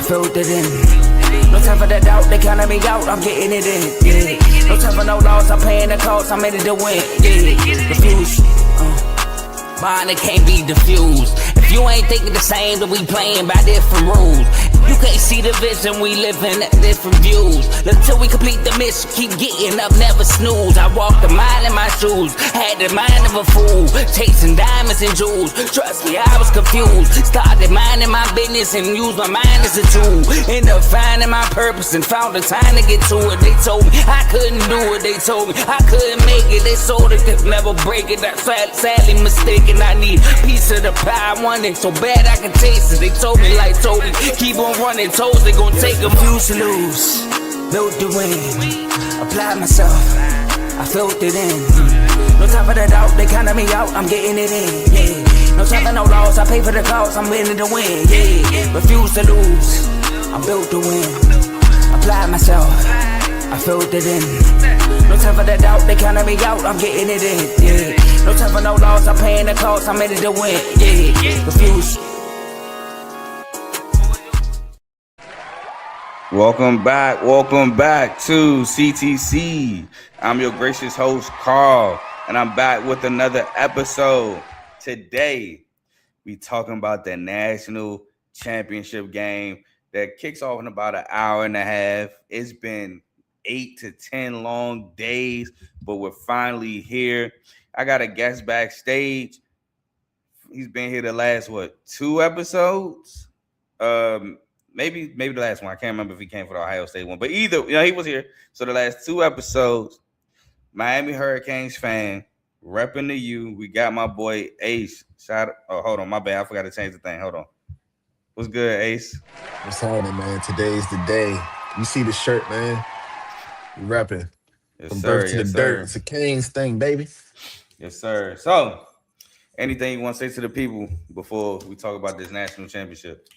filled it in. No time for the doubt, they counted me out, I'm getting it in, yeah. No time for no loss, I'm paying the cost, I'm in it to win, yeah. Refuse, mine, it can't be diffused. If you ain't thinking the same, then we playing by different rules. You can't see the vision, we living at different views. Until we complete the mission, keep getting up, never snooze. I walked a mile in my shoes, had the mind of a fool, chasing diamonds and jewels. Trust me, I was confused. Started minding my business and used my mind as a tool. Ended up finding my purpose and found the time to get to it. They told me I couldn't do it, they told me I couldn't make it. They sold it, could never break it. That's sadly mistaken. I need a piece of the pie, I want it so bad I can taste it. They told me like Toby, keep on running toes, they gon' take a few to lose. Built the win, applied myself, I filled it in. No time for the doubt, they counted me out, I'm getting it in, yeah. No time for no loss, I pay for the cost, I'm winning to win, yeah. Refuse to lose, I built the win, applied myself, I filled it in. No time for the doubt, they counted me out, I'm getting it in, yeah. No time for no loss, I'm paying the cost, I'm in it to win, yeah. Refuse. Welcome back to CTC. I'm your gracious host, Carl, and I'm back with another episode. Today, we talking about the national championship game that kicks off in about an hour and a half. It's been 8 to 10 long days, but we're finally here. I got a guest backstage. He's been here the last, 2 episodes? Maybe the last one. I can't remember if he came for the Ohio State one. But either, he was here. So the last 2 episodes, Miami Hurricanes fan, repping the U. We got my boy Ace. Hold on, my bad. I forgot to change the thing. Hold on. What's good, Ace? What's happening, man? Today's the day. You see the shirt, man. We repping. Yes, From sir. birth to Yes, the sir. dirt. It's a Canes thing, baby. Yes, sir. So, anything you want to say to the people before we talk about this national championship?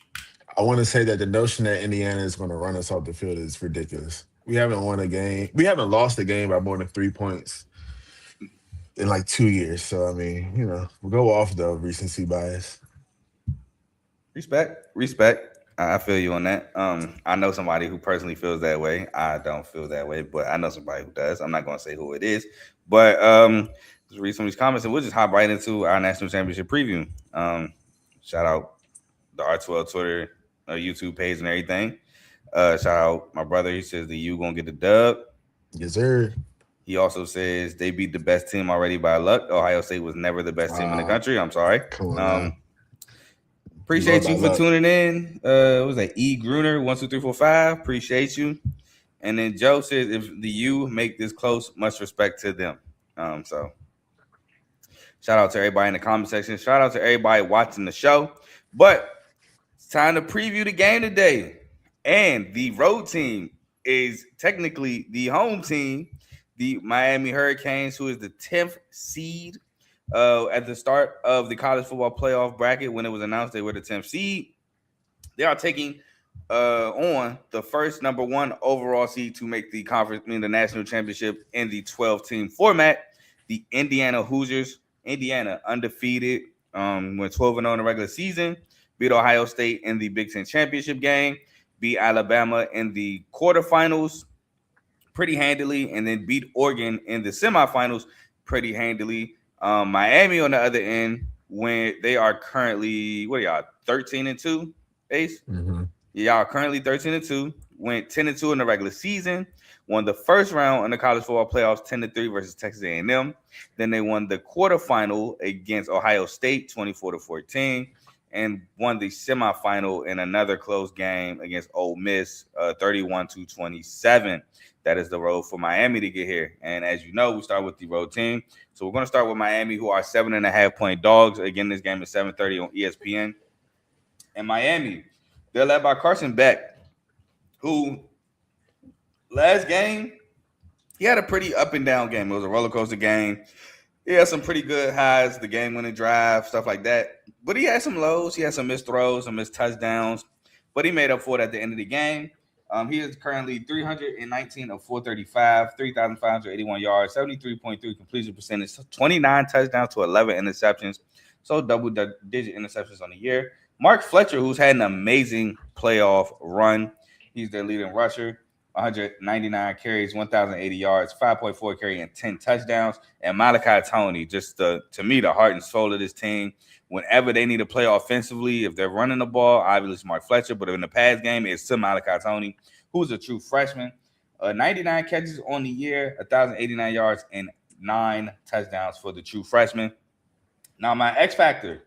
I want to say that the notion that Indiana is going to run us off the field is ridiculous. We haven't won a game. We haven't lost a game by more than 3 points in like 2 years. So, I mean, we'll go off the recency bias. Respect. I feel you on that. I know somebody who personally feels that way. I don't feel that way, but I know somebody who does. I'm not going to say who it is. But just read some of these comments, and we'll just hop right into our national championship preview. Shout out the R2L Twitter, YouTube page, and everything. Shout out my brother. He says the U gonna get the dub. Yes, sir. He also says they beat the best team already by luck. Ohio State was never the best team in the country. I'm sorry. Cool, appreciate you for tuning in. What was that? E Gruner 1 2 3 4 5. Appreciate you. And then Joe says if the U make this close, much respect to them. So shout out to everybody in the comment section. Shout out to everybody watching the show. But it's time to preview the game today. And the road team is technically the home team, the Miami Hurricanes, who is the 10th seed at the start of the college football playoff bracket. When it was announced they were the 10th seed, they are taking on the first number 1 overall seed to make the conference, the national championship in the 12-team format, the Indiana Hoosiers. Indiana undefeated, went 12-0 in the regular season, beat Ohio State in the Big Ten championship game, beat Alabama in the quarterfinals pretty handily, and then beat Oregon in the semifinals pretty handily. Miami on the other end, when they are currently, 13-2, Ace? Mm-hmm. Yeah, y'all currently 13-2, went 10-2 in the regular season, won the first round in the college football playoffs 10-3 versus Texas A&M. Then they won the quarterfinal against Ohio State 24-14. And won the semifinal in another close game against Ole Miss, 31-27. That is the road for Miami to get here. And as you know, we start with the road team. So we're going to start with Miami, who are 7.5-point dogs. Again, this game is 7:30 on ESPN. And Miami, they're led by Carson Beck, who last game, he had a pretty up and down game. It was a roller coaster game. He had some pretty good highs, the game-winning drive, stuff like that. But he had some lows. He had some missed throws, some missed touchdowns. But he made up for it at the end of the game. He is currently 319 of 435, 3,581 yards, 73.3 completion percentage, 29 touchdowns to 11 interceptions. So double-digit interceptions on the year. Mark Fletcher, who's had an amazing playoff run. He's their leading rusher, 199 carries, 1,080 yards, 5.4 carry, and 10 touchdowns. And Malachi Tony, just to me, the heart and soul of this team. Whenever they need to play offensively, if they're running the ball, obviously it's Mark Fletcher. But in the pass game, it's to Malachi Tony, who's a true freshman. 99 catches on the year, 1,089 yards, and 9 touchdowns for the true freshman. Now, my X factor,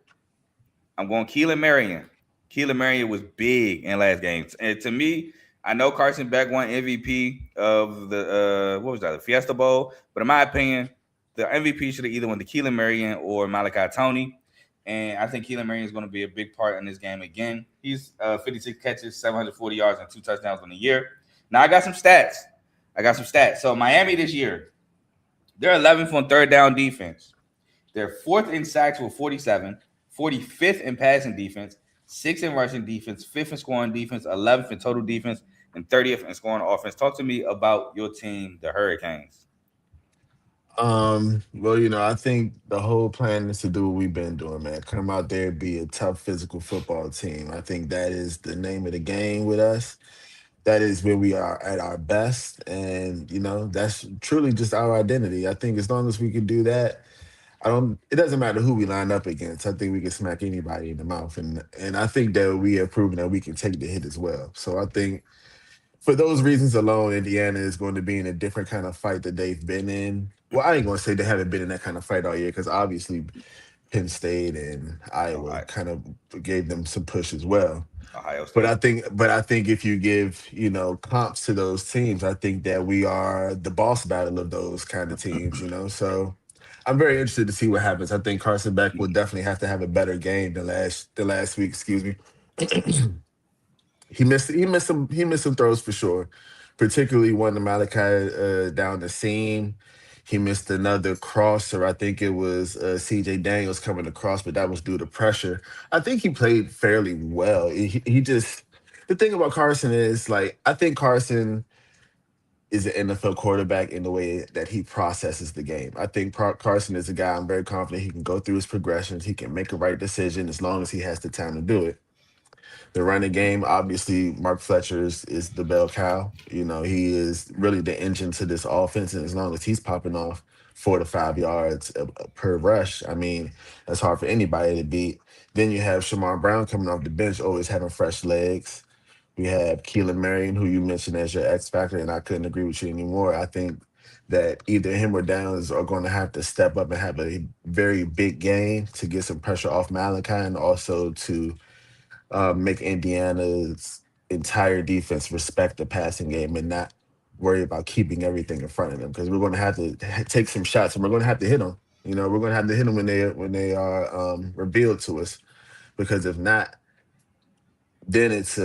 I'm going Keelan Marion. Keelan Marion was big in last game. And to me, I know Carson Beck won MVP of the the Fiesta Bowl, but in my opinion, the MVP should have either went to Keelan Marion or Malachi Tony. And I think Keelan Marion is going to be a big part in this game again. He's 56 catches, 740 yards, and 2 touchdowns on the year. Now I got some stats. So Miami this year, they're 11th on third down defense. They're 4th in sacks with 47, 45th in passing defense, 6th in rushing defense, 5th in scoring defense, 11th in total defense, and 30th in scoring offense. Talk to me about your team, the Hurricanes. Well, I think the whole plan is to do what we've been doing, man. Come out there, be a tough physical football team. I think that is the name of the game with us. That is where we are at our best. And, that's truly just our identity. I think as long as we can do that, it doesn't matter who we line up against. I think we can smack anybody in the mouth. And I think that we have proven that we can take the hit as well. So I think for those reasons alone, Indiana is going to be in a different kind of fight that they've been in. Well, I ain't going to say they haven't been in that kind of fight all year because obviously Penn State and Iowa kind of gave them some push as well. Ohio State. But I think if you give comps to those teams, I think that we are the boss battle of those kind of teams. So I'm very interested to see what happens. I think Carson Beck will definitely have to have a better game than last week. Excuse me. He missed some throws for sure, particularly one to Malachi down the seam. He missed another crosser. I think it was C.J. Daniels coming across, but that was due to pressure. I think he played fairly well. He just the thing about Carson is I think Carson is an NFL quarterback in the way that he processes the game. I think Carson is a guy I'm very confident he can go through his progressions. He can make a right decision as long as he has the time to do it. The running game, obviously, Mark Fletcher is the bell cow. He is really the engine to this offense. And as long as he's popping off 4 to 5 yards per rush, I mean, that's hard for anybody to beat. Then you have Shamar Brown coming off the bench, always having fresh legs. We have Keelan Marion, who you mentioned as your X factor, and I couldn't agree with you anymore. I think that either him or Downs are going to have to step up and have a very big game to get some pressure off Malachi and also to make Indiana's entire defense respect the passing game and not worry about keeping everything in front of them because we're going to have to take some shots and we're going to have to hit them. We're going to have to hit them when they are revealed to us because if not, then it's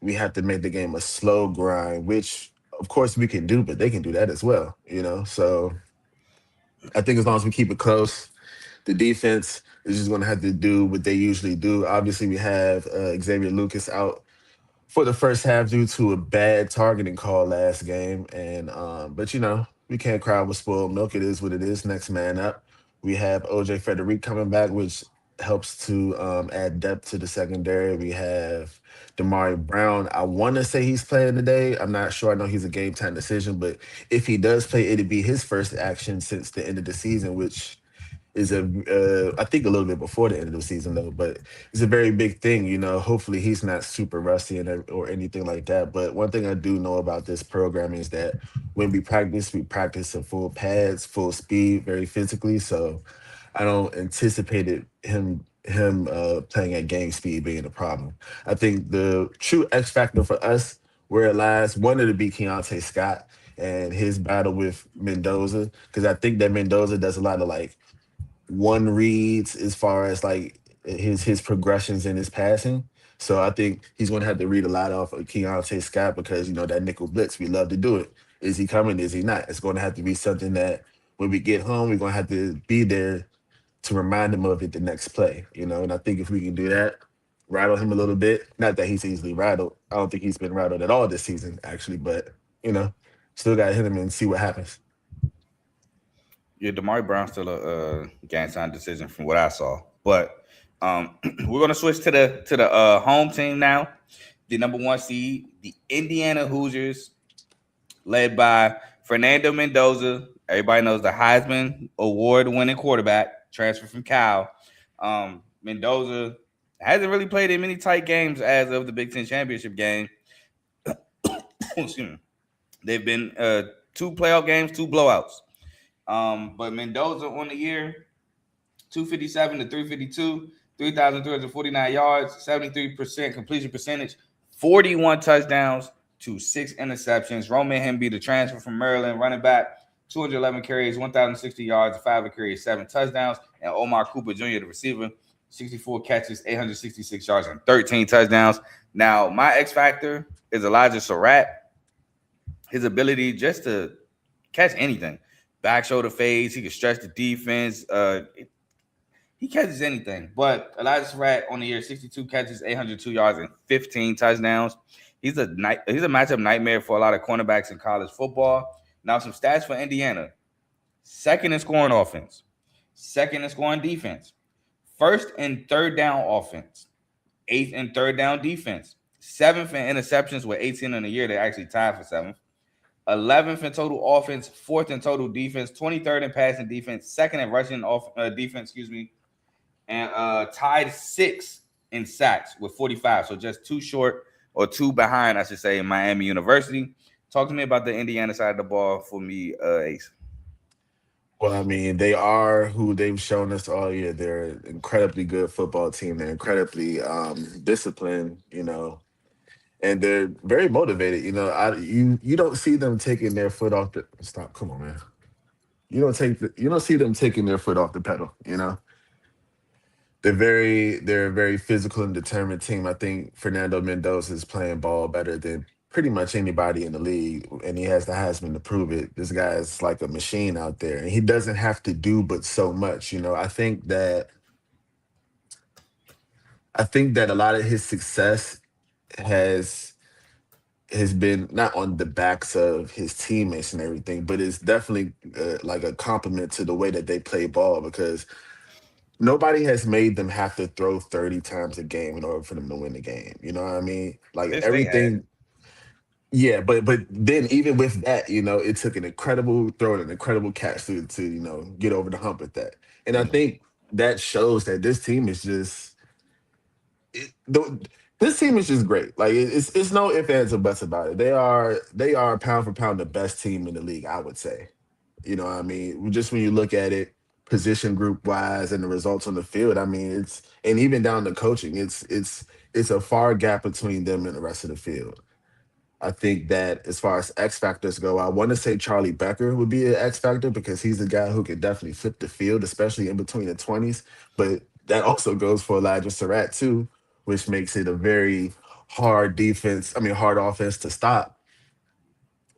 we have to make the game a slow grind, which of course we can do, but they can do that as well. So I think as long as we keep it close, the defense is just going to have to do what they usually do. Obviously, we have Xavier Lucas out for the first half due to a bad targeting call last game. But we can't cry with spoiled milk. It is what it is. Next man up. We have OJ Frederick coming back, which helps to add depth to the secondary. We have Damari Brown. I want to say he's playing today. I'm not sure. I know he's a game time decision, but if he does play, it'd be his first action since the end of the season, which is I think a little bit before the end of the season though, but it's a very big thing. Hopefully he's not super rusty or anything like that. But one thing I do know about this program is that when we practice at full pads, full speed, very physically. So I don't anticipate him playing at game speed being a problem. I think the true X factor for us, where it lies, wanted to be Keontae Scott and his battle with Mendoza, because I think that Mendoza does a lot of one reads as far as his progressions in his passing. So I think he's going to have to read a lot off of Keontae Scott because, that nickel blitz, we love to do it. Is he coming? Is he not? It's going to have to be something that when we get home, we're going to have to be there to remind him of it the next play, And I think if we can do that, rattle him a little bit, not that he's easily rattled. I don't think he's been rattled at all this season, actually, but, still got to hit him and see what happens. Yeah, Damari Brown's still a game time decision from what I saw. But We're gonna switch to the home team now. The number 1 seed, the Indiana Hoosiers, led by Fernando Mendoza. Everybody knows the Heisman Award-winning quarterback, transferred from Cal. Mendoza hasn't really played in many tight games as of the Big Ten championship game. Excuse me. They've been 2 playoff games, 2 blowouts. But Mendoza on the year, 257 to 352, 3,349 yards, 73% completion percentage, 41 touchdowns to 6 interceptions. Roman Hemby, the transfer from Maryland, running back, 211 carries, 1,060 yards, 5 carries, 7 touchdowns. And Omar Cooper Jr., the receiver, 64 catches, 866 yards, and 13 touchdowns. Now, my X factor is Elijah Surratt. His ability just to catch anything. Back shoulder fades. He can stretch the defense. He catches anything. But Elijah Surratt on the year, 62 catches, 802 yards, and 15 touchdowns. He's a matchup nightmare for a lot of cornerbacks in college football. Now, some stats for Indiana. Second in scoring offense. Second in scoring defense. First in third down offense. 8th in third down defense. 7th in interceptions with 18 in the year. They actually tied for 7th. 11th in total offense, 4th in total defense, 23rd in passing defense, 2nd in rushing defense, and tied 6th in sacks with 45. So just 2 short or 2 behind, I should say, in Miami University. Talk to me about the Indiana side of the ball for me, Ace. Well, I mean, they are who they've shown us all year. They're an incredibly good football team. They're incredibly disciplined, and they're very motivated. You don't see them taking their foot off the stop. Come on, man. You don't see them taking their foot off the pedal. They're a very physical and determined team. I think Fernando Mendoza is playing ball better than pretty much anybody in the league, and he has the Heisman to prove it. This guy is like a machine out there, and he doesn't have to do but so much. I think that a lot of his success has been not on the backs of his teammates and everything, but it's definitely like a compliment to the way that they play ball, because nobody has made them have to throw 30 times a game in order for them to win the game. You know what I mean? Like Yes, everything. Yeah, but then even with that, it took an incredible throw and an incredible catch to get over the hump with that. And I think that shows that this team is just this team is just great. Like it's no ifs, ands, or buts about it. They are pound for pound the best team in the league, I would say. You know what I mean? Just when you look at it position group wise and the results on the field, I mean, and even down to coaching, it's a far gap between them and the rest of the field. I think that as far as X factors go, I want to say Charlie Becker would be an X factor, because he's a guy who could definitely flip the field, especially in between the 20s. But that also goes for Elijah Surratt too, which makes it a very hard offense to stop.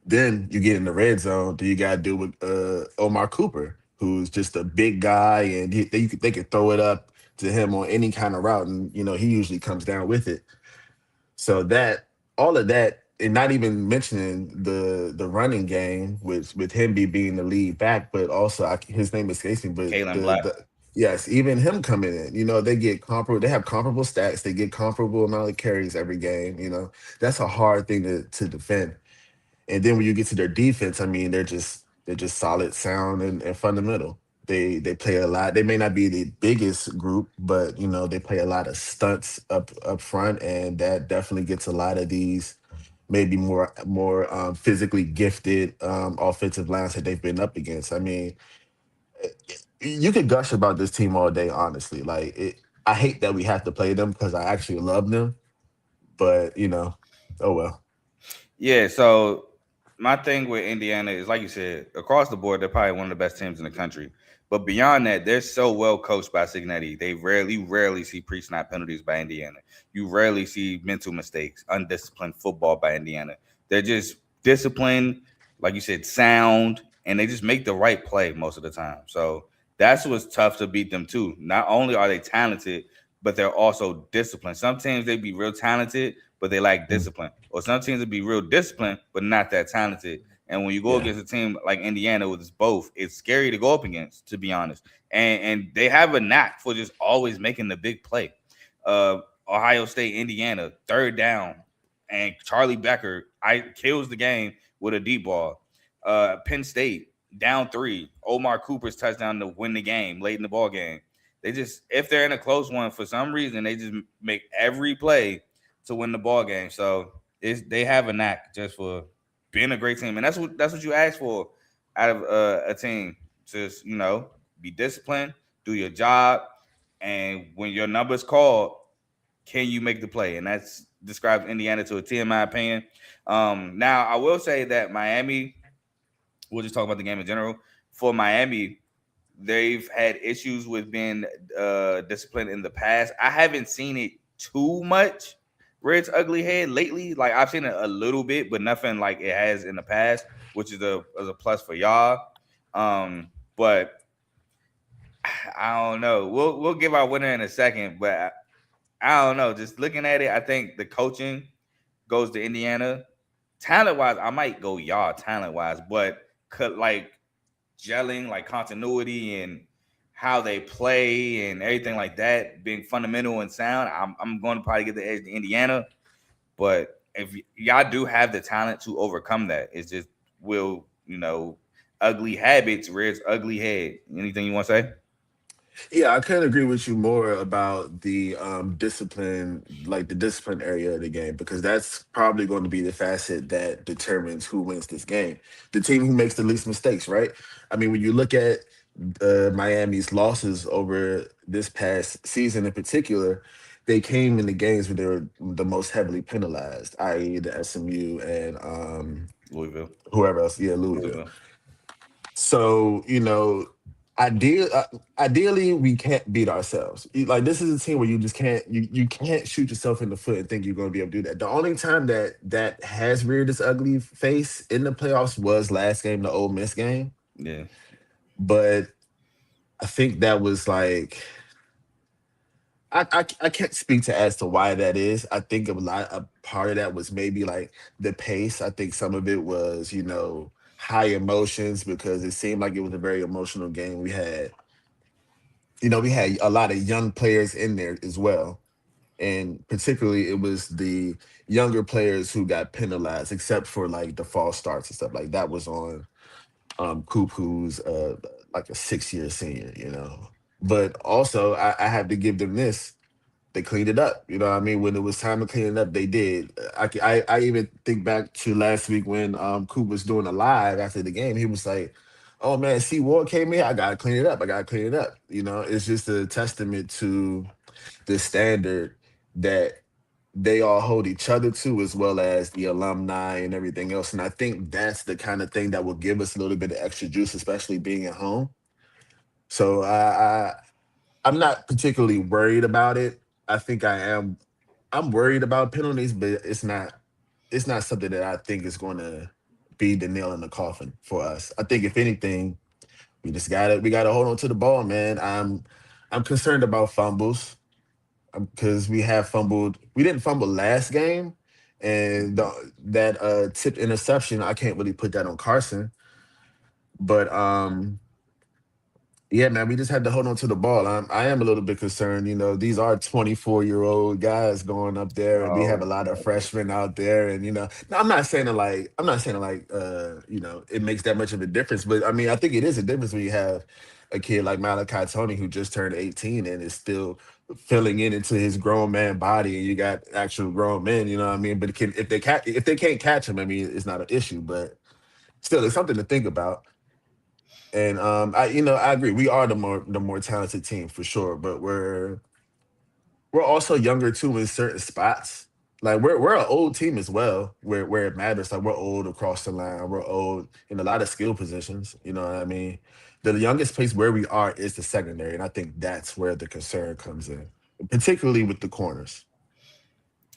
Then you get in the red zone. Do you got to do with Omar Cooper, who's just a big guy, and they could throw it up to him on any kind of route, and he usually comes down with it. So all of that, and not even mentioning the running game with him being the lead back, but also his name escapes me, but Kalen Black. Yes, even him coming in, they get comparable. They have comparable stats. They get comparable amount of carries every game. That's a hard thing to defend. And then when you get to their defense, I mean, they're just solid, sound, and fundamental. They play a lot. They may not be the biggest group, but they play a lot of stunts up front, and that definitely gets a lot of these maybe more physically gifted offensive lines that they've been up against. I mean, you could gush about this team all day, honestly. I hate that we have to play them because I actually love them, but oh well. Yeah, so my thing with Indiana is, like you said, across the board, they're probably one of the best teams in the country. But beyond that, they're so well coached by Signetti. They rarely see pre-snap penalties by Indiana. You rarely see mental mistakes, undisciplined football by Indiana. They're just disciplined, like you said, sound, and they just make the right play most of the time. So that's what's tough to beat them too. Not only are they talented, but they're also disciplined. Some teams, they be real talented, but they lack discipline. Or some teams would be real disciplined, but not that talented. And when you go against a team like Indiana with both, it's scary to go up against, to be honest. And they have a knack for just always making the big play. Ohio State, Indiana, third down, and Charlie Becker kills the game with a deep ball. Penn State, down 3, Omar Cooper's touchdown to win the game late in the ball game. They just, if they're in a close one, for some reason, they just make every play to win the ball game. So they have a knack just for being a great team, and that's what you ask for out of a team. Just be disciplined, do your job, and when your number's called, can you make the play? And that's describes Indiana to a T, in my opinion. Now I will say that Miami. We'll just talk about the game in general. For Miami, they've had issues with being disciplined in the past. I haven't seen it too much rear its ugly head lately. Like, I've seen it a little bit, but nothing like it has in the past, which is a plus for y'all. But I don't know. We'll give our winner in a second, but I don't know. Just looking at it, I think the coaching goes to Indiana. Talent wise, I might go y'all talent wise, but like gelling, like continuity and how they play and everything like that, being fundamental and sound, I'm going to probably get the edge to Indiana. But if y'all do have the talent to overcome that, it's just ugly habits rear its ugly head. Anything you want to say? Yeah, I couldn't agree with you more about the discipline, like the discipline area of the game, because that's probably going to be the facet that determines who wins this game. The team who makes the least mistakes, right? I mean, when you look at Miami's losses over this past season in particular, they came in the games where they were the most heavily penalized, i.e., the SMU and Louisville. whoever else. Yeah, Louisville. So, ideally, we can't beat ourselves. Like, this is a team where you just can't you can't shoot yourself in the foot and think you're going to be able to do that. The only time that has reared its ugly face in the playoffs was last game, the Ole Miss game. Yeah, but I think that was like I can't speak to as to why that is. I think a part of that was maybe like the pace. I think some of it was high emotions because it seemed like it was a very emotional game. We had a lot of young players in there as well. And particularly it was the younger players who got penalized, except for like the false starts and stuff. Like that was on Coop, who's like a 6-year senior. But also I had to give them this. They cleaned it up. You know what I mean? When it was time to clean it up, they did. I even think back to last week when Coop was doing a live after the game. He was like, "Oh man, see Ward came here. I gotta clean it up. I gotta clean it up." It's just a testament to the standard that they all hold each other to, as well as the alumni and everything else. And I think that's the kind of thing that will give us a little bit of extra juice, especially being at home. So I'm not particularly worried about it. I think I am. I'm worried about penalties, but it's not something that I think is going to be the nail in the coffin for us. I think if anything, we gotta hold on to the ball, man. I'm concerned about fumbles because we have fumbled. We didn't fumble last game, and that tipped interception, I can't really put that on Carson, but yeah, man, we just had to hold on to the ball. I am a little bit concerned. These are 24-year-old guys going up there, and we have a lot of freshmen out there. And now, I'm not saying it like it makes that much of a difference, but I mean, I think it is a difference when you have a kid like Malachi Tony who just turned 18 and is still filling into his grown man body, and you got actual grown men. You know what I mean? But if they can't catch him, I mean, it's not an issue, but still, it's something to think about. And I agree. We are the more talented team for sure, but we're also younger too in certain spots. Like we're an old team as well, where it matters. Like we're old across the line. We're old in a lot of skill positions. You know what I mean? The youngest place where we are is the secondary, and I think that's where the concern comes in, particularly with the corners.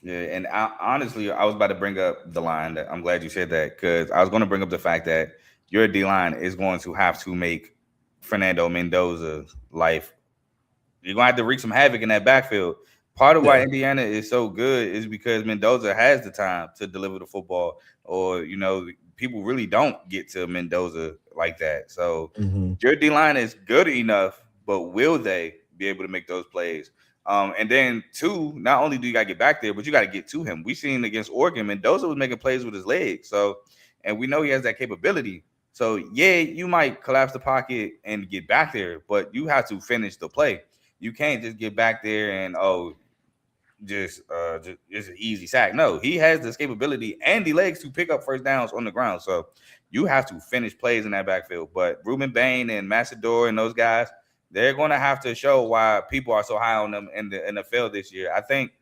Yeah, and honestly, I was about to bring up the line. I'm glad you said that because I was going to bring up the fact that your D-line is going to have to make Fernando Mendoza's life. You're going to have to wreak some havoc in that backfield Part of why Yeah. Indiana is so good is because Mendoza has the time to deliver the football, or people really don't get to Mendoza like that. So Hmm. your D line is good enough, but will they be able to make those plays? And then two, not only do you gotta get back there, but you gotta get to him. We seen against Oregon, Mendoza was making plays with his legs. So, and we know he has that capability. So yeah, you might collapse the pocket and get back there, but you have to finish the play. You can't just get back there and just it's an easy sack. No, he has this capability and the legs to pick up first downs on the ground. So you have to finish plays in that backfield. But Ruben Bain and Massador and those guys, they're going to have to show why people are so high on them in the NFL this year. I think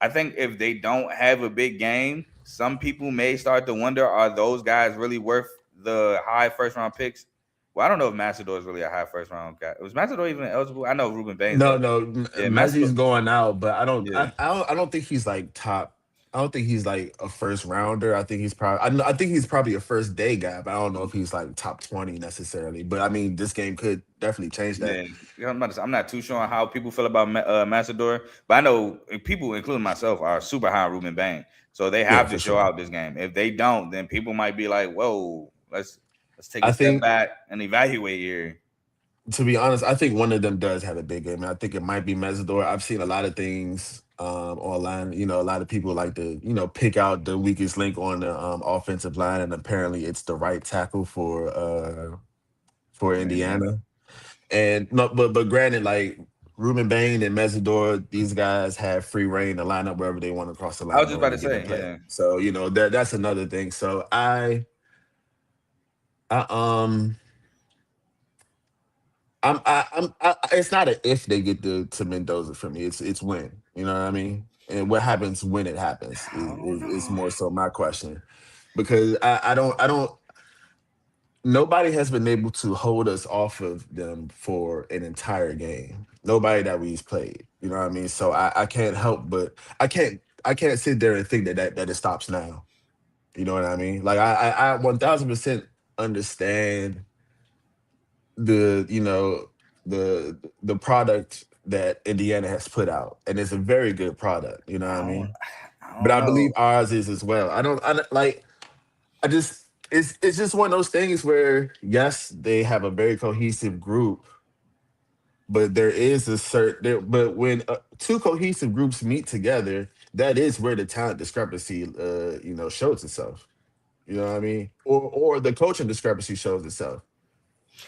if they don't have a big game, some people may start to wonder, are those guys really worth the high first round picks? Well, I don't know if Massador is really a high first round guy. Was Massador even eligible? I know Ruben Bain's No, eligible. no, Yeah, Massador. Mezzi's going out, but Yeah. I don't think he's like top. I don't think he's like a first rounder. I think he's probably, I think he's probably a first day guy, but I don't know if he's like top 20 necessarily. But I mean, this game could definitely change that. Yeah, I'm not too sure on how people feel about Massador, but I know people, including myself, are super high on Ruben Bain. So they Yeah, have to for show sure. out this game. If they don't, then people might be like, "Whoa, let's take a I step think, back and evaluate here." to be honest, I think one of them does have a big game. And I think it might be Mesidor. I've seen a lot of things online. A lot of people like to, pick out the weakest link on the offensive line, and apparently it's the right tackle for Man, Indiana. And no, but granted, like Ruben Bain and Mesidor, these guys have free reign to line up wherever they want across the I was line just on about to any given say, play. yeah, So that's another thing. So I it's not a if they get to Mendoza for me. It's when. You know what I mean? And what happens when it happens I don't is know. more so my question, because I don't. Nobody has been able to hold us off of them for an entire game. Nobody that we've played. You know what I mean? So I can't help but I can't sit there and think that it stops now. You know what I mean? Like I 1000% understand the the product that Indiana has put out, and it's a very good product. You know what I I don't, mean? I But don't I believe know. ours is as well. I don't like. I just it's just one of those things where yes, they have a very cohesive group, but there is a certain there, but when two cohesive groups meet together, that is where the talent discrepancy shows itself. You know what I mean? Or the coaching discrepancy shows itself.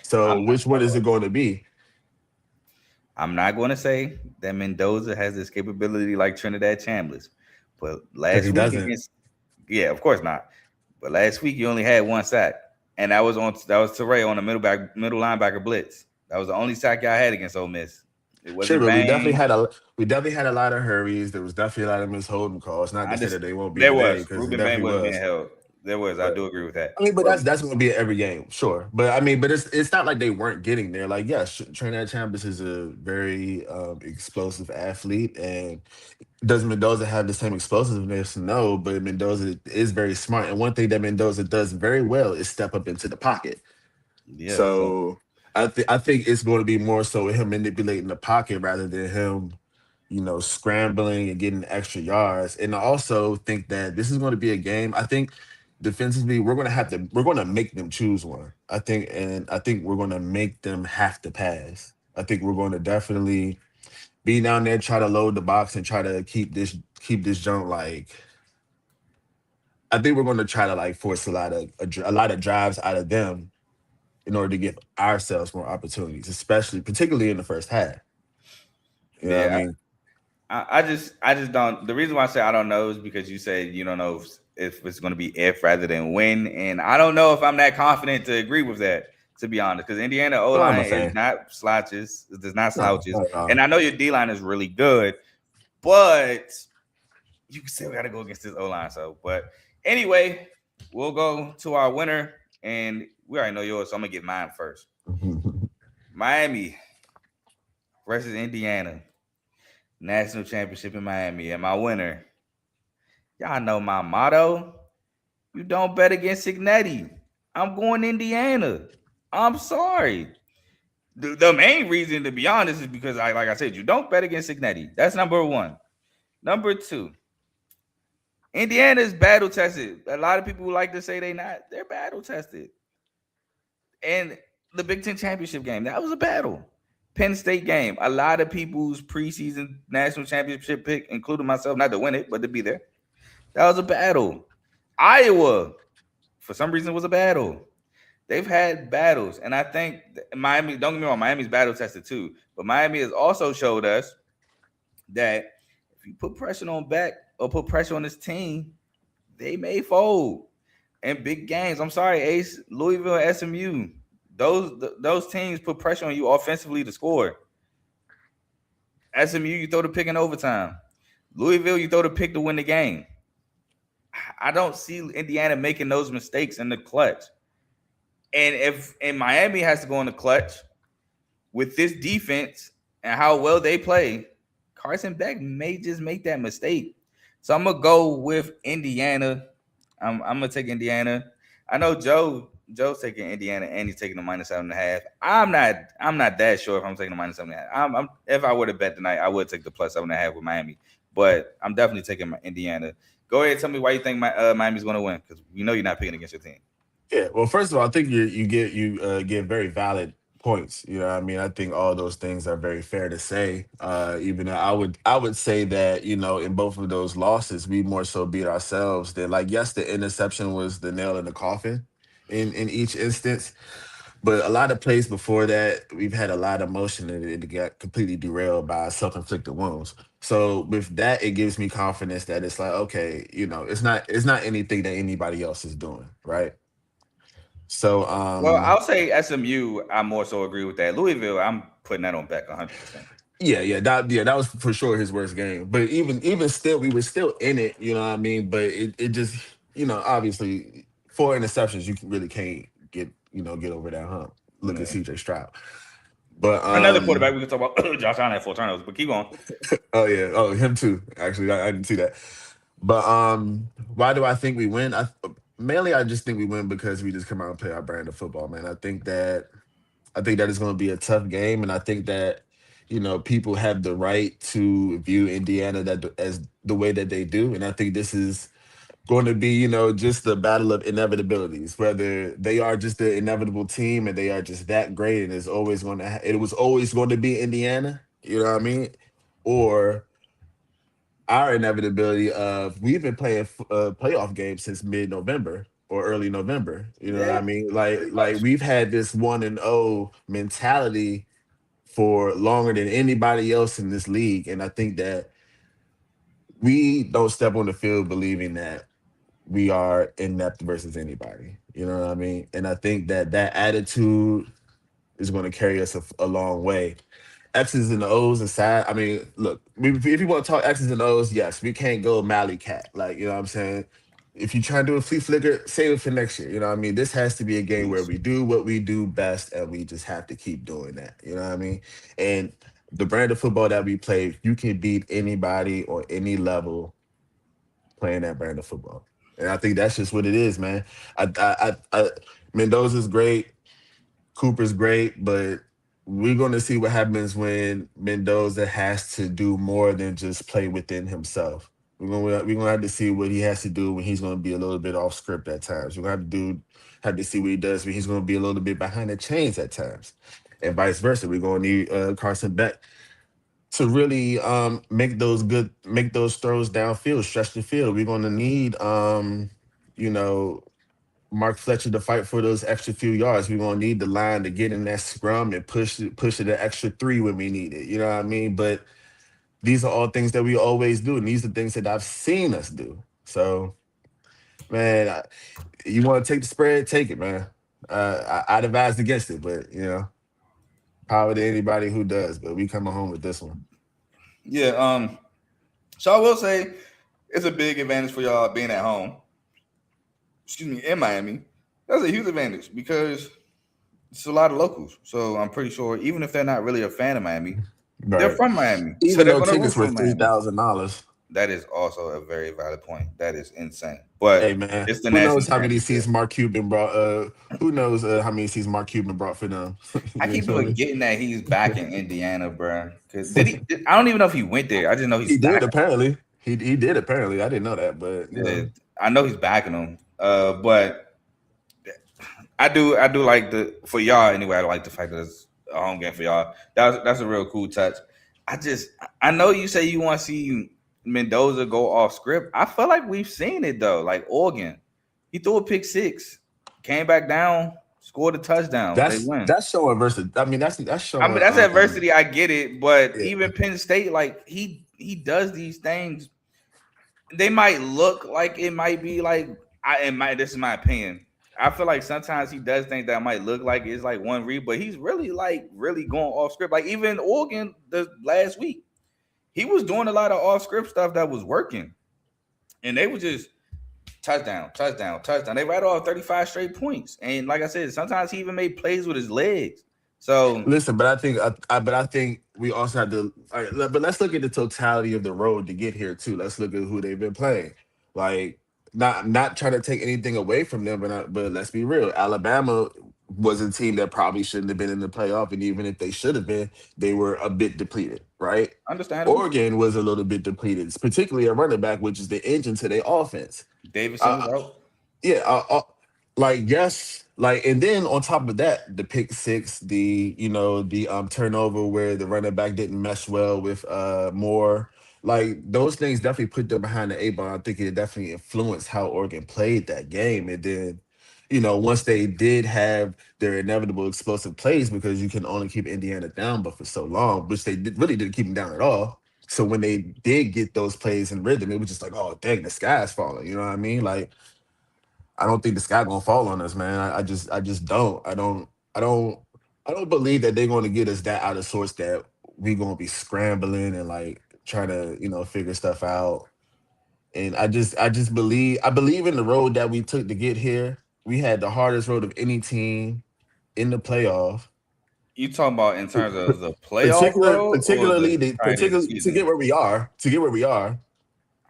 So I'm not. which one is it going to be? I'm not going to say that Mendoza has this capability like Trinidad Chambliss, but Because he last week doesn't. against, yeah, of course not. But last week you only had one sack, and that was Teray on the middle linebacker blitz. That was the only sack y'all had against Ole Miss. It Sure, wasn't but Bain. we definitely had a lot of hurries. There was definitely a lot of misholding calls. Not I to say just that they won't be there today, was because it Ruben Bain definitely wasn't being was. held. There was. I But do agree with that. I mean, but But that's going to be every game, sure. But I mean, but it's not like they weren't getting there. Like, yes, Trinidad Chambers is a very explosive athlete, and does Mendoza have the same explosiveness? No, but Mendoza is very smart. And one thing that Mendoza does very well is step up into the pocket. yeah, so So I think it's going to be more so him manipulating the pocket rather than him, scrambling and getting extra yards. And I also think that this is going to be a game. I think defensively, we're going to make them choose one. I think we're going to make them have to pass. I think we're going to definitely be down there, try to load the box and try to keep this jump like. I think we're going to try to like force a lot of drives out of them in order to give ourselves more opportunities, particularly in the first half. You know what I yeah, mean? I just don't. The reason why I say I don't know is because you said you don't know if it's going to be if rather than when, and I don't know if I'm that confident to agree with that. To be honest, because Indiana O Well, I'm a line is fan. not slouches, it does not No, slouches, not at all. and I know your D line is really good, but you still got to go against this O line. So, but anyway, we'll go to our winner, and we already know yours, so I'm gonna get mine first. Miami versus Indiana, national championship in Miami, and my winner. Y'all know my motto. You don't bet against Signetti. I'm going Indiana. I'm sorry. The main reason, to be honest, is because like I said, you don't bet against Cincinnati. That's number one. Number two, Indiana's battle tested. A lot of people like to say they not. They're battle tested. And the Big Ten championship game, that was a battle. Penn State game, a lot of people's preseason national championship pick, including myself, not to win it, but to be there. That was a battle. Iowa, for some reason, was a battle. They've had battles, and I think Miami. Don't get me wrong, Miami's battle tested too, but Miami has also showed us that if you put pressure on back or put pressure on this team, they may fold. And big games. I'm sorry, Ace, Louisville, SMU. Those teams put pressure on you offensively to score. SMU, you throw the pick in overtime. Louisville, you throw the pick to win the game. I don't see Indiana making those mistakes in the clutch. And Miami has to go in the clutch with this defense and how well they play, Carson Beck may just make that mistake. So I'm gonna go with Indiana. I'm gonna take Indiana. I know Joe's taking Indiana and he's taking the -7.5. I'm not that sure if I'm taking the -7.5. If I were to bet tonight, I would take the +7.5 with Miami, but I'm definitely taking Indiana. Go ahead and tell me why you think Miami's going to win, because you know you're not picking against your team. Yeah, well, first of all, I think you get very valid points. You know what I mean? I think all those things are very fair to say. Even though I would say that, you know, in both of those losses, we more so beat ourselves than, like, yes, the interception was the nail in the coffin in each instance. But a lot of plays before that, we've had a lot of motion and it got completely derailed by self-inflicted wounds. So with that, it gives me confidence that it's like, okay, you know, it's not anything that anybody else is doing, right? So Well, I'll say SMU. I more so agree with that. Louisville, I'm putting that on back 100%. that was for sure his worst game. But even still, we were still in it, you know what I mean? But it just, you know, obviously 4 interceptions, you really can't get over that hump. Look at CJ Stroud. But another quarterback we can talk about, Josh Allen had 4 turnovers, but keep going. Oh yeah, him too. Actually, I didn't see that. But why do I think we win? Mainly I just think we win because we just come out and play our brand of football, man. I think that it's going to be a tough game, and I think that, you know, people have the right to view Indiana as the way that they do, and I think this is going to be, you know, just the battle of inevitabilities. Whether they are just the inevitable team and they are just that great, and it was always going to be Indiana. You know what I mean? Or our inevitability of we've been playing playoff games since mid-November or early November. You know what I mean? Like we've had this 1-0 mentality for longer than anybody else in this league, and I think that we don't step on the field believing that we are inept versus anybody. You know what I mean? And I think that attitude is going to carry us a long way. X's and O's aside, I mean, look, if you want to talk X's and O's, yes, we can't go Mally Cat. Like, you know what I'm saying? If you try to do a flea flicker, save it for next year. You know what I mean? This has to be a game where we do what we do best, and we just have to keep doing that. You know what I mean? And the brand of football that we play, you can beat anybody on any level playing that brand of football. And I think that's just what it is, man. Mendoza's great, Cooper's great, but we're going to see what happens when Mendoza has to do more than just play within himself. We're going to have to see what he has to do when he's going to be a little bit off script at times. We're going to have to see what he does when he's going to be a little bit behind the chains at times, and vice versa. We're going to need Carson Beck to really make those throws downfield, stretch the field. We're going to need you know, Mark Fletcher to fight for those extra few yards. We're gonna need the line to get in that scrum and push it an extra 3 when we need it. You know what I mean? But these are all things that we always do, and these are things that I've seen us do. So, man, you want to take the spread, take it, man. I'd advise against it, but, you know, power to anybody who does. But we coming home with this one. Yeah. So I will say it's a big advantage for y'all being at home. In Miami. That's a huge advantage because it's a lot of locals. So I'm pretty sure, even if they're not really a fan of Miami, they're from Miami. Even though tickets were $3,000. That is also a very valid point. That is insane. But Hey man, it's the who national knows how many championship. seats Mark Cuban brought? Who knows how many seats Mark Cuban brought for them? I You keep feel me? forgetting that he's back in Indiana, bro. Cause did he? I don't even know if he went there. I just know he's He did back. apparently. He did apparently. I didn't know that, but you Yeah, know. I know he's backing him. But I do like for y'all anyway. I like the fact that it's a home game for y'all. That's a real cool touch. I know you say you want to see Mendoza go off script. I feel like we've seen it though. Like Oregon, he threw a pick six, came back down, scored a touchdown. They win. That's showing versus. I mean, that's I mean, showing. that's adversity. I get it, but Yeah. even Penn State, like he does these things. They might look like it might be like this is my opinion. I feel like sometimes he does things that might look like it's like one read, but he's really really going off script. Like even Oregon the last week, he was doing a lot of off script stuff that was working, and they were just touchdown, touchdown, touchdown. They rattled off 35 straight points, and like I said, sometimes he even made plays with his legs. So Listen, but I think we also have to. All right, but let's look at the totality of the road to get here too. Let's look at who they've been playing. Like, not trying to take anything away from them, but let's be real. Alabama was a team that probably shouldn't have been in the playoff, and even if they should have been, they were a bit depleted, right? understandable. Oregon was a little bit depleted, particularly a running back, which is the engine to their offense. Davidson was Uh, out. yeah, like yes, like and then on top of that, the pick six, the turnover where the running back didn't mesh well with Moore, like those things definitely put them behind the eight ball. I think it definitely influenced how Oregon played that game, and then. Once they did have their inevitable explosive plays, because you can only keep Indiana down but for so long, which really didn't keep them down at all. So when they did get those plays in rhythm, it was just like, oh dang, the sky's falling. You know what I mean? Like I don't think the sky gonna fall on us, man. I just don't. I don't believe that they're gonna get us that out of sorts that we gonna be scrambling and like trying to, figure stuff out. And I believe in the road that we took to get here. We had the hardest road of any team in the playoff. You talking about in terms of the playoff Particular, road or the particularly the entirety of the particular to season? get where we are, to get where we are.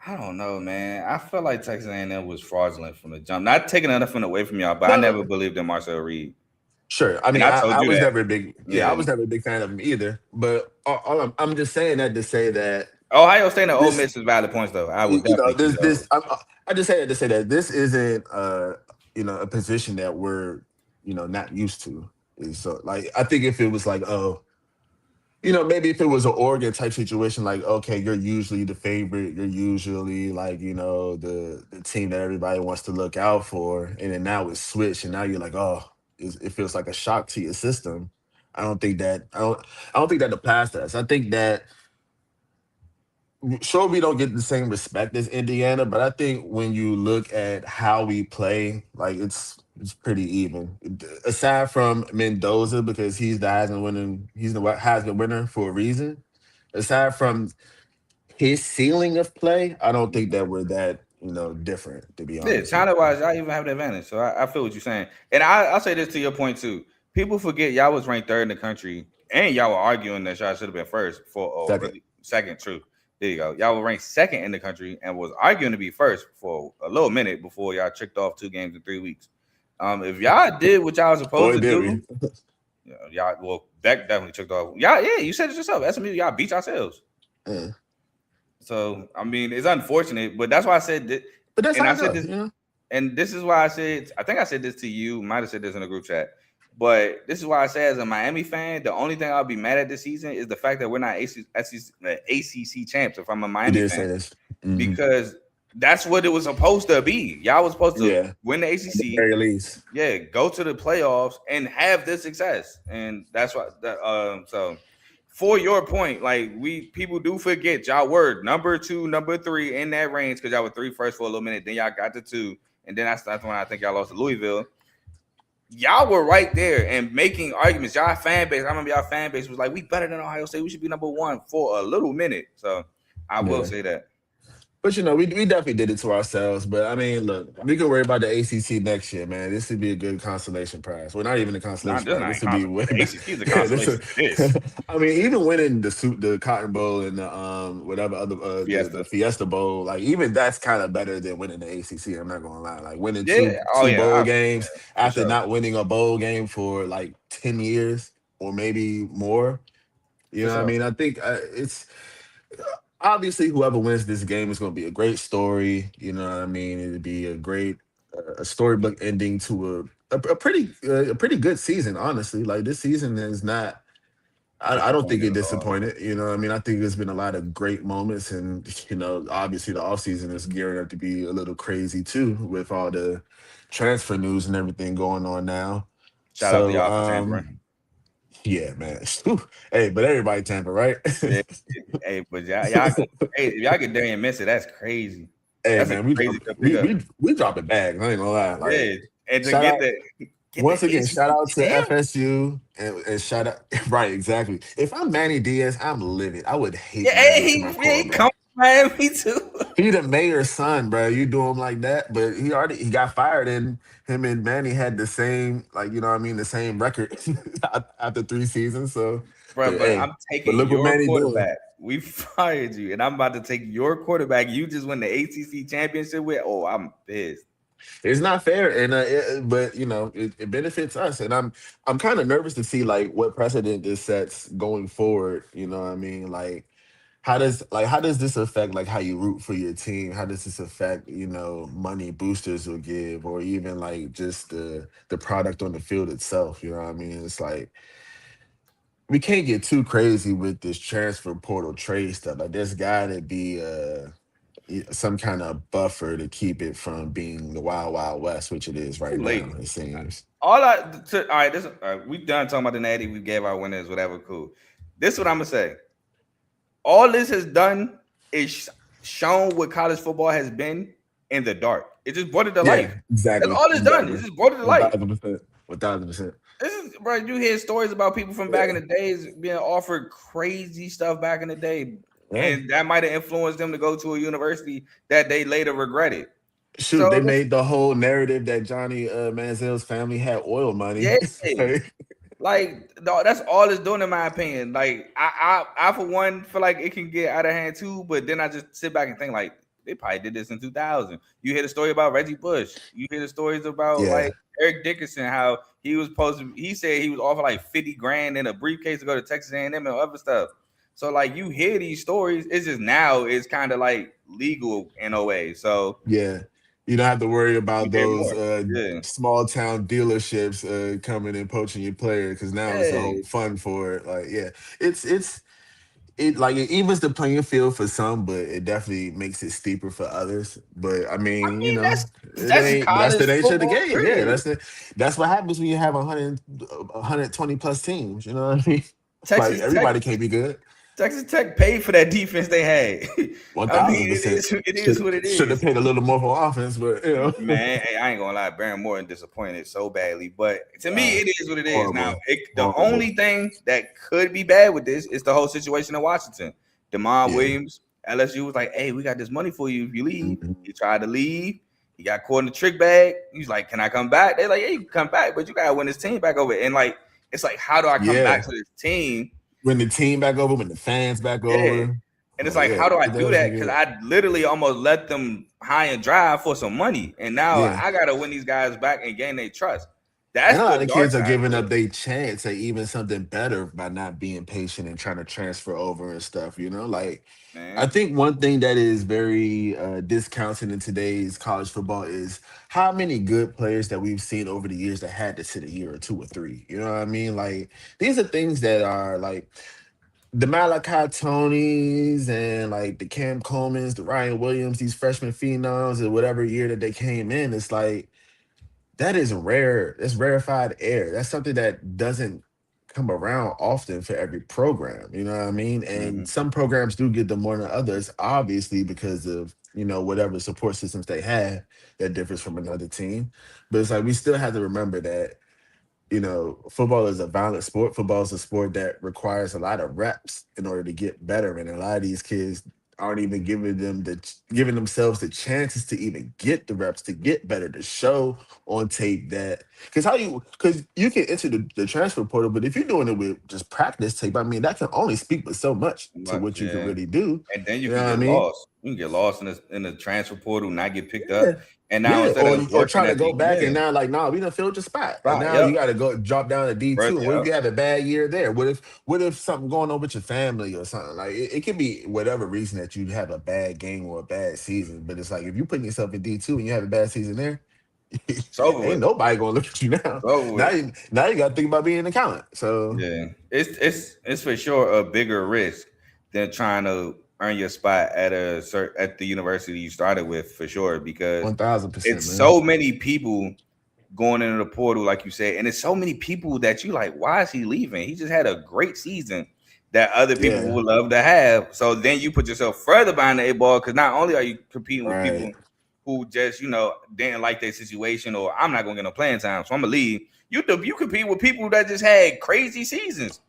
I don't know, man. I feel like Texas A&M was fraudulent from the jump. Not taking nothing away from y'all, but I No, never no, believed in Marcel Reed, sure. I and mean, I I, told I you was that. never a big, yeah, I Yeah, was never a big fan of him either. But I'm just saying that to say that Ohio State and Ole this, Miss is valid points, though. I would you know, definitely keep this, those. this, I just say that to say that this isn't, a position that we're, not used to. So, like, I think if it was like, oh, maybe if it was an Oregon type situation, like, okay, you're usually the favorite, you're usually like, the team that everybody wants to look out for, and then now it's switched, and now you're like, oh, it feels like a shock to your system. I don't think that applies to us. I think that sure we don't get the same respect as Indiana, but I think when you look at how we play, like it's pretty even. Aside from Mendoza, because he's the Heisman winner for a reason. Aside from his ceiling of play, I don't think that we're that different. To be Yeah, honest with talent you. wise, y'all even have the advantage. So I feel what you're saying, and I'll say this to your point too. People forget y'all was ranked third in the country, and y'all were arguing that y'all should have been first for Second, really second. True. There you go. Y'all were ranked second in the country and was arguing to be first for a little minute before y'all tricked off 2 games in 3 weeks. If y'all did what y'all was supposed boy, to did do, we? y'all Beck definitely tricked off. Y'all, yeah, you said it yourself. SMU, y'all beat yourselves. Yeah. So I mean, it's unfortunate, but that's why I said that, But that's and how I it said goes. this. And this is why I said, I think I said this to you, might have said this in the group chat, but this is why I say as a Miami fan, the only thing I'll be mad at this season is the fact that we're not ACC champs if I'm a You Miami did say fan, this. Hmm. because that's what it was supposed to be. Y'all was supposed to Yeah, win the at the ACC, very least. yeah, go to the playoffs and have this success. And that's what so for your point, like people do forget y'all were number 2, number 3 in that range because y'all were 3 first for a little minute, then y'all got to 2, and then that's when I think y'all lost to Louisville. Y'all were right there and making arguments. Y'all fan base, I remember y'all fan base was like, we better than Ohio State. We should be number 1 for a little minute. So I will Yeah. say that. But we definitely did it to ourselves. But I mean, look, we can worry about the ACC next year, man. This would be a good consolation prize. Well, not even a Nah, consolation this prize. not This would be way the better. ACC is a Yeah, this. consolation for this I mean, even winning the Cotton Bowl and the whatever other the Fiesta. Fiesta Bowl, like even that's kind of better than winning the ACC. I'm not gonna lie. Like winning Yeah. Oh two yeah. bowl games For after sure. not winning a bowl game for like 10 years or maybe more. You For know what I sure. mean? I think it's obviously whoever wins this game is going to be a great story. You know what I mean? It'd be a great a storybook ending to a pretty good season. Honestly, like this season is not. I don't think Disappointed it at all. disappointed. You know what I mean? I think there's been a lot of great moments, and obviously the offseason is gearing up to be a little crazy too with all the transfer news and everything going on now. Shout out to So y'all for tampering. yeah, man. Hey, but everybody tamper, right? Yeah. Hey, but y'all hey, if y'all get Darian Mincy, that's crazy. Hey That's a man, we crazy drop to pick we up. we we dropping bags. I ain't gonna lie. Like Yeah. And to shout get out the once again, shout ACC out to champ. FSU and shout out right, exactly. If I'm Manny Diaz, I'm livid. I would hate Yeah, Manny hey, to my yeah, core, he bro. come from Miami too. He the mayor's son, bro. You do him like that, but he got fired, and him and Manny had the same, like you know what I mean, the same record after 3 seasons. So, Bro, but but hey, I'm but taking look what your Manny doing. quarterback. We fired you, and I'm about to take your quarterback. You just won the ACC championship with. Oh, I'm pissed. It's not fair, and but it benefits us, and I'm kind of nervous to see like what precedent this sets going forward. You know what I mean? Like how does this affect like how you root for your team? How does this affect money boosters will give, or even like just the product on the field itself? You know what I mean? It's like we can't get too crazy with this transfer portal trade stuff. Like there's got to be some kind of buffer to keep it from being the wild wild west, which it is right Too now. late. It seems. All right. This we done talking about the natty. We gave our winners, whatever. Cool. This is what I'm gonna say. All this has done is shown what college football has been in the dark. It just brought it to Yeah, life. That's exactly, all it's done. It exactly. just brought it to One life. thousand percent. 1,000%. This is bro. You hear stories about people from back in Yeah, the days being offered crazy stuff back in the day, yeah. and that might have influenced them to go to a university that they later regretted. Shoot, So they made the whole narrative that Johnny Manziel's family had oil money. yeah, like that's all it's doing in my opinion. Like I for one feel like it can get out of hand too, but then I just sit back and think like they probably did this in 2000. You hear the story about Reggie Bush. You hear the stories about Yeah, like Eric Dickerson, how he was supposed to. He said he was offered like 50 grand in a briefcase to go to Texas A&M and other stuff. So like you hear these stories, it's just now it's kind of like legal in a way. So yeah. You don't have to worry you about hear those more. Yeah, small town dealerships coming and poaching your player because now it's a yeah. whole fun for it. Like, yeah, it's it like it evens the playing field for some, but it definitely makes it steeper for others. But I I mean, mean it that's ain't. But that's college the nature of the football. game. Yeah, Period. that's what happens when you have 120 plus teams. You know what I mean? Like Texas Tech everybody can't be good. Texas Tech paid for that defense they had. One I mean, thousand percent. it is what it Should have is. paid a little more for offense, but Man, hey, I ain't gonna lie, Baron Morton disappointed so badly. But to me, uh, it is what it is. Now, horrible, the horrible. only thing that could be bad with this is the whole situation in Washington. Demond Yeah. Williams, LSU was like, "Hey, we got this money for you if you leave." Mhm. He tried to leave. He got caught in the trick bag. He's like, "Can I come back?" They're like, "Yeah, you can come back, but you gotta win this team back over." And like, it's like, how do I come back Yeah. to this team? When the team back over, when the fans back Yeah. over. And it's Like, like, yeah, how do I it do doesn't that? Because get. I literally almost let them high and dry for some money. And now Yeah. I got to win these guys back and gain their trust. And That's a the lot of dark kids are side giving to up it. their chance at even something better by not being patient and trying to transfer over and stuff, Like, I Man. think one thing that is very discounted in today's college football is how many good players that we've seen over the years that had to sit a year or two or three. You know what I mean? Like, these are things that are like the Malachi Tonys and like the Cam Colemans, the Ryan Williams, these freshman phenoms, or whatever year that they came in. It's like, that is rare. That's rarefied air. That's something that doesn't come around often for every program. You know what I mean? Mm-hmm. And some programs do get them more than others, obviously, because of whatever support systems they have that differs from another team. But it's like we still have to remember that football is a violent sport. Football is a sport that requires a lot of reps in order to get better. And a lot of these kids aren't even giving themselves the chances to even get the reps, to get better, to show on tape that because you can enter the transfer portal, but if you're doing it with just practice tape, I mean that can only speak but so much to But what you can yeah, really do. and then you You know can what I get mean? lost. You can get lost in the transfer portal, not get picked up. Yeah. And now Yeah, instead of or working try to at go the back and now like, nah, we done filled your spot, and spot, now yep, you got to go drop down to D2. right, And what if yep. you have a bad year there? What if something going on with your family or something? Like it can be whatever reason that you have a bad game or a bad season, but it's like if you putting yourself in D2 and you have a bad season there, It's over ain't with. nobody gonna look at you now. It's over Now with. you got to think about being an accountant. So Yeah, it's for sure a bigger risk than trying to earn your spot at the university you started with, for sure, because 1000%, it's man. so many people going into the portal, like you said, and it's so many people that you like. Why is he leaving? He just had a great season that other people Yeah, would love to have. So then you put yourself further behind the eight ball because not only are you competing with people right. who just didn't like their situation, or I'm not gonna get no playing time, so I'm gonna leave. You compete with people that just had crazy seasons.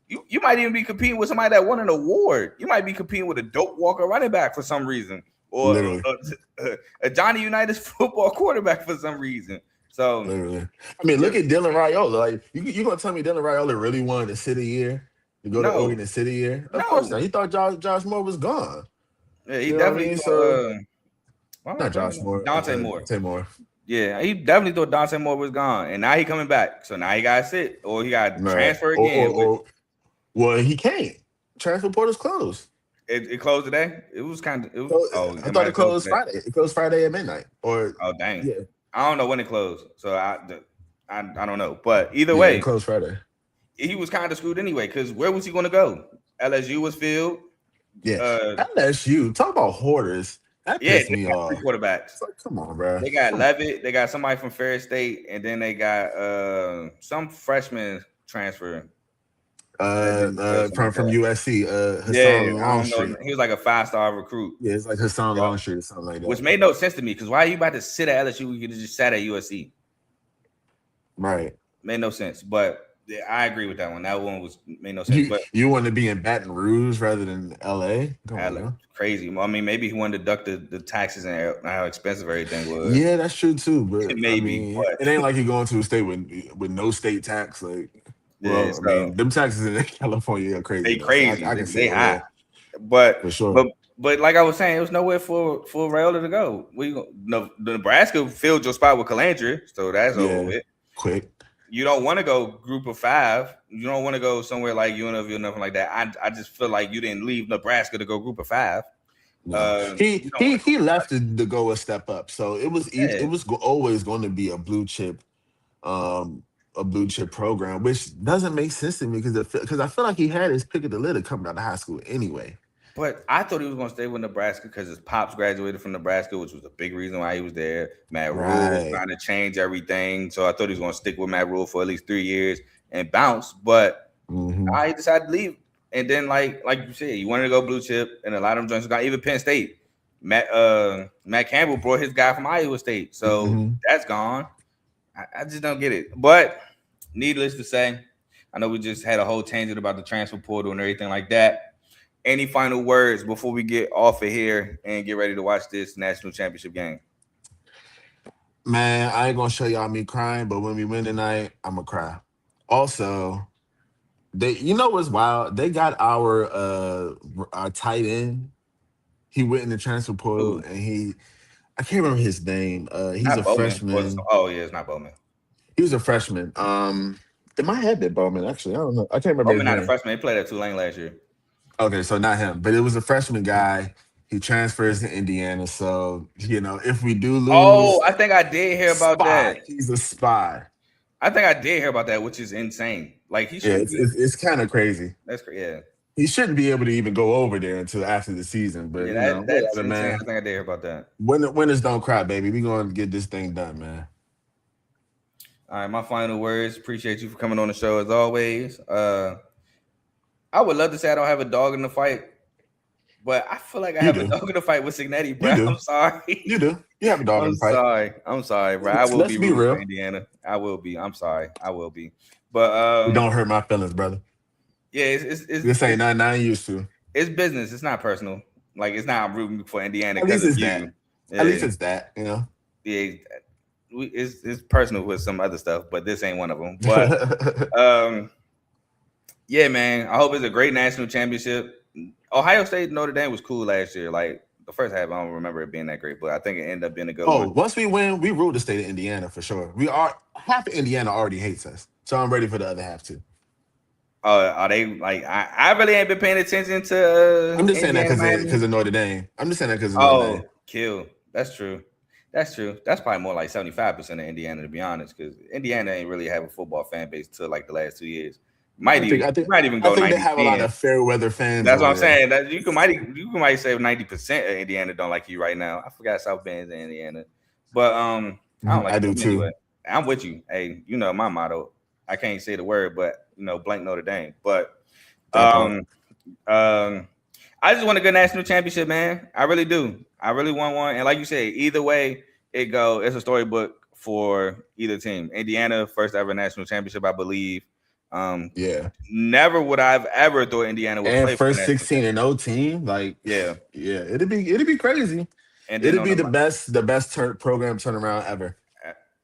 You might even be competing with somebody that won an award. You might be competing with a dope Walker running back for some reason, or Literally. a Johnny Unitas football quarterback for some reason. So Literally. I mean, look just at Dylan Raiola. Like, you gonna tell me Dylan Raiola really wanted to sit a year to go to no, Oregon and sit a year? Of course not. no. He thought Josh Moore was gone. Yeah, he You know what I definitely mean? thought. So Why am I not Josh thinking Moore, Dante Moore? Dante Moore. Yeah, he definitely thought Dante Moore was gone, and now he coming back. So now he got to sit, or he got to Right. transfer again. Which Well, he can't. Transfer portal's closed. it closed today. It was kind of. It was. So, Oh, I it thought might it have closed closed today. Friday. It closed Friday at midnight. Or Oh dang! yeah, I don't know when it closed, so I don't know. But either yeah, it way, closed Friday. he was kind of screwed anyway. Because where was he going to go? LSU was filled. Yeah. Uh, LSU. Talk about hoarders. That yeah, pissed they me got three off. quarterbacks. It's like, come on, bro. They got Levitt. They got somebody from Ferris State, and then they got some freshman transfer that just or something like From that. USC, Yeah, Hassan I don't know. Longstreet. He was like a 5-star recruit. Yeah, it's like Hassan Yep. Longstreet or something like Which that. made no sense to me because why are you about to sit at LSU? You could have just sat at USC. Right. Made no sense. But yeah, I agree with that one. That one made no sense. But You want to be in Baton Rouge rather than LA? Come on, man. crazy. I mean, maybe he wanted to deduct the taxes and how expensive everything was. Yeah, that's true too. But Maybe, I mean, but it ain't like you're going to a state with no state tax. Like, well, yeah, I so mean, them taxes in California are crazy. they Though, so crazy. I can see They it. high. Yeah, But for sure. but like I was saying, it was nowhere for Raiola to go. Nebraska filled your spot with Calandra, so that's over with. Quick. You don't want to go group of 5. You don't want to go somewhere like UNLV or nothing like that. I just feel like you didn't leave Nebraska to go group of 5. No. He left to go a step up. So it was always going to be a blue chip program, which doesn't make sense to me because I feel like he had his pick of the litter coming out of high school anyway. But I thought he was going to stay with Nebraska because his pops graduated from Nebraska, which was a big reason why he was there. Matt Rule was trying to change everything. So I thought he was going to stick with Matt Rule for at least 3 years and bounce. But I decided to leave. And then, like you said, you wanted to go blue chip, and a lot of them joints got even Penn State. Matt Campbell brought his guy from Iowa State. So that's gone. I just don't get it. But needless to say, I know we just had a whole tangent about the transfer portal and everything like that. Any final words before we get off of here and get ready to watch this national championship game? Man, I ain't gonna show y'all me crying, but when we win tonight, I'm gonna cry. Also, you know what's wild? They got our tight end. He went in the transfer portal and I can't remember his name. He's not a Bowman. freshman. Oh yeah, it's not Bowman. He was a freshman. It might have been Bowman, actually. I don't know. I can't remember. Bowman not a freshman. He played at Tulane last year. Okay, so not him, but it was a freshman guy. He transfers to Indiana. So, if we do lose. I think I did hear about that. He's a spy. I think I did hear about that, which is insane. Like he should. It's kind of crazy. That's crazy. Yeah. He shouldn't be able to even go over there until after the season. But that's insane. Man. I think I did hear about that. Winners don't cry, baby. We're gonna get this thing done, man. All right, my final words. Appreciate you for coming on the show as always. I would love to say I don't have a dog in the fight, but I feel like I have a dog in the fight with Signetti, bro. I'm sorry. You do. You have a dog in the fight. I'm sorry, bro. I will Let's be real. For Indiana. I will be. I'm sorry. I will be. But don't hurt my feelings, brother. Yeah, this ain't nothing I ain't used to. It's business. It's not personal. Like it's not I'm rooting for Indiana At least because of it's that. you. Yeah. At least it's that, you know. Yeah, it's personal with some other stuff, but this ain't one of them. But yeah, man, I hope it's a great national championship. Ohio State Notre Dame was cool last year. Like the first half, I don't remember it being that great, but I think it ended up being a good one. Once we win, we rule the state of Indiana for sure. Half of Indiana already hates us, so I'm ready for the other half too. Are they like? I really ain't been paying attention to. I'm just saying that Indiana, because of Notre Dame. I'm just saying that because of Notre Dame. Kill. That's true. That's probably more like 75% of Indiana, to be honest, because Indiana ain't really have a football fan base till like the last 2 years. Might even go 90. They have a lot of fair weather fans. That's what I'm saying. That you might say 90% of Indiana don't like you right now. I forgot South Bend's in Indiana, but I don't like. I do too. Anyway. I'm with you. Hey, you know my motto. I can't say the word, but blank Notre Dame. But I just want a good national championship, man. I really do. I really want one. And like you say, either way it's a storybook for either team. Indiana, first ever national championship, I believe. Never would I've ever thought Indiana would play first 16-0 team. Like, it'd be crazy. And it'd be the best program turnaround ever.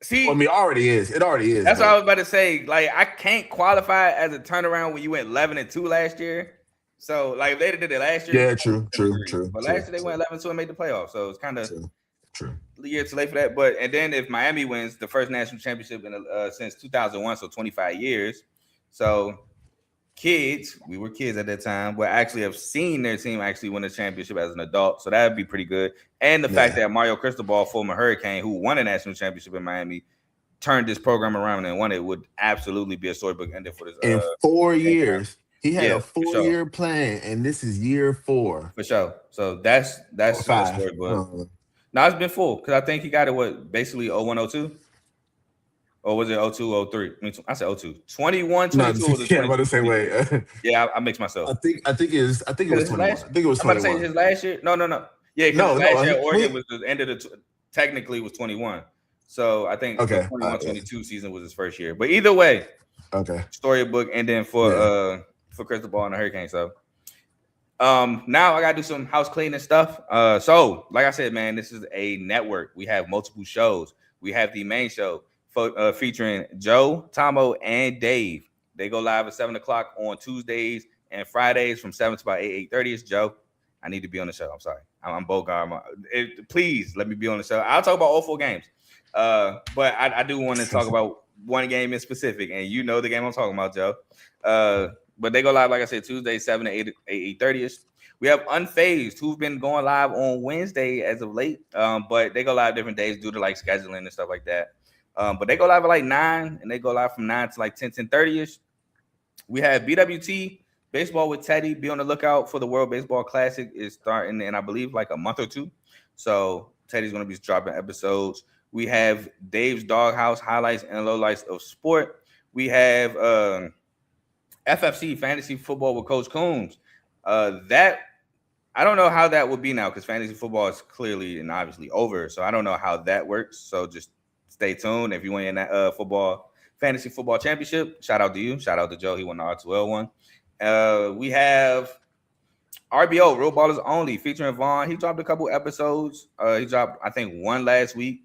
See, I mean, it already is. That's what I was about to say. Like, I can't qualify it as a turnaround when you went 11-2 last year. So, like, they did it last year. Yeah, true. But last year they went 11-2 and made the playoffs. So it's kind of true. A year too late for that. But and then if Miami wins the first national championship since 2001, so 25 years. So we were kids at that time, but actually have seen their team actually win a championship as an adult. So that would be pretty good. And the fact that Mario Cristobal, former Hurricane, who won a national championship in Miami, turned this program around and won it would absolutely be a storybook ending for this. In 4 years. He had a 4-year plan, and this is year 4. For sure. So that's a storybook. No, it's been full because I think he got it, basically 01-02? Or was it 02-03? I said 02. 21-22 was the 22. About the same way. Yeah, I mixed myself. I think it was 21. I think it was 21. I'm about to say his last year. No. Yeah, because last year Oregon was the end of technically was 21. So I think the 21-22 season was his first year. But either way, storybook ending for Cristobal and the Hurricane. So now I gotta do some house cleaning stuff. So like I said, man, this is a network. We have multiple shows. We have the main show featuring Joe, Tomo, and Dave. They go live at 7:00 on Tuesdays and Fridays from 7 to about 8:30. It's Joe. I need to be on the show. I'm sorry. I'm Bogart. Please let me be on the show. I'll talk about all 4 games. But I do want to talk about one game in specific, and you know the game I'm talking about, Joe. But they go live, like I said, Tuesday, 7 to 8:30ish. We have Unfazed, who've been going live on Wednesday as of late. But they go live different days due to like scheduling and stuff like that. But they go live at like 9, and they go live from 9 to like 10:30ish. We have BWT Baseball with Teddy. Be on the lookout for the World Baseball Classic. Is starting in, I believe, like a month or 2. So Teddy's going to be dropping episodes. We have Dave's Doghouse highlights and lowlights of sport. We have FFC Fantasy Football with Coach Coombs. That I don't know how that would be now because fantasy football is clearly and obviously over. So I don't know how that works. So just stay tuned. If you win in that fantasy football championship, shout out to you. Shout out to Joe. He won the R2L one. We have RBO, Real Ballers Only, featuring Vaughn. He dropped a couple episodes. He dropped, I think, 1 last week.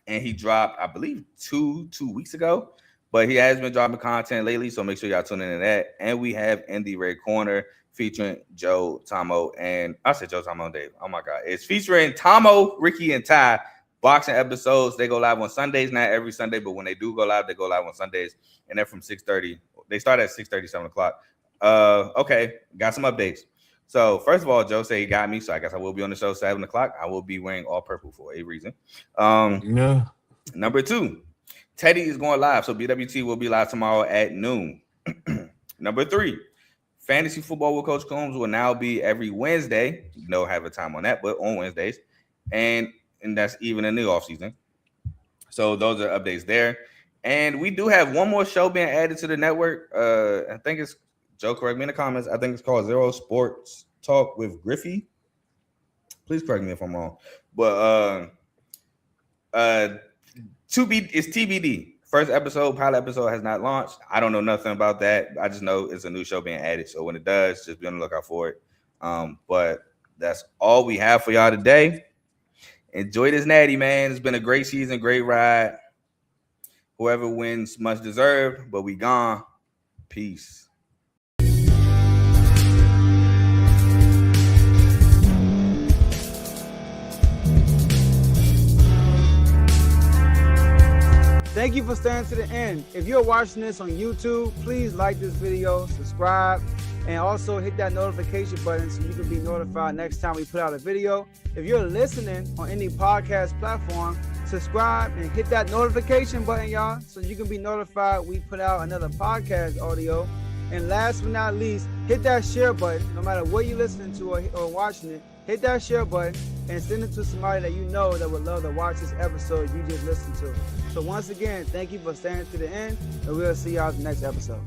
And he dropped, I believe, 2 weeks ago. But he has been dropping content lately, so make sure y'all tune into that. And we have In the Red Corner featuring Joe, Tomo, and I said Joe, Tomo, and Dave. Oh, my God. It's featuring Tomo, Ricky, and Ty. Boxing episodes. They go live on Sundays, not every Sunday, but when they do go live, they go live on Sundays. And they're from 6:30. They start at 6:30, 7 o'clock. Okay, got some updates. So, first of all, Joe said he got me, so I guess I will be on the show 7 o'clock. I will be wearing all purple for a reason. Number 2, Teddy is going live, so BWT will be live tomorrow at noon. Number 3, Fantasy Football with Coach Coombs will now be every Wednesday. No have a time on that, but on Wednesdays. And that's even in the offseason. So those are updates there. And we do have one more show being added to the network. I think it's, Joe, correct me in the comments. I think it's called Zero Sports Talk with Griffey. Please correct me if I'm wrong. But it's TBD. First episode, pilot episode has not launched. I don't know nothing about that. I just know it's a new show being added. So when it does, just be on the lookout for it. But that's all we have for y'all today. Enjoy this natty, man. It's been a great season, great ride. Whoever wins, much deserved, but we gone. Peace. Thank you for staying to the end. If you're watching this on YouTube, please like this video, subscribe, and also hit that notification button so you can be notified next time we put out a video. If you're listening on any podcast platform, subscribe and hit that notification button, y'all, so you can be notified we put out another podcast audio. And last but not least, hit that share button. No matter what you're listening to or watching it, hit that share button and send it to somebody that you know that would love to watch this episode you just listened to. So once again, thank you for staying to the end, and we'll see y'all in the next episode.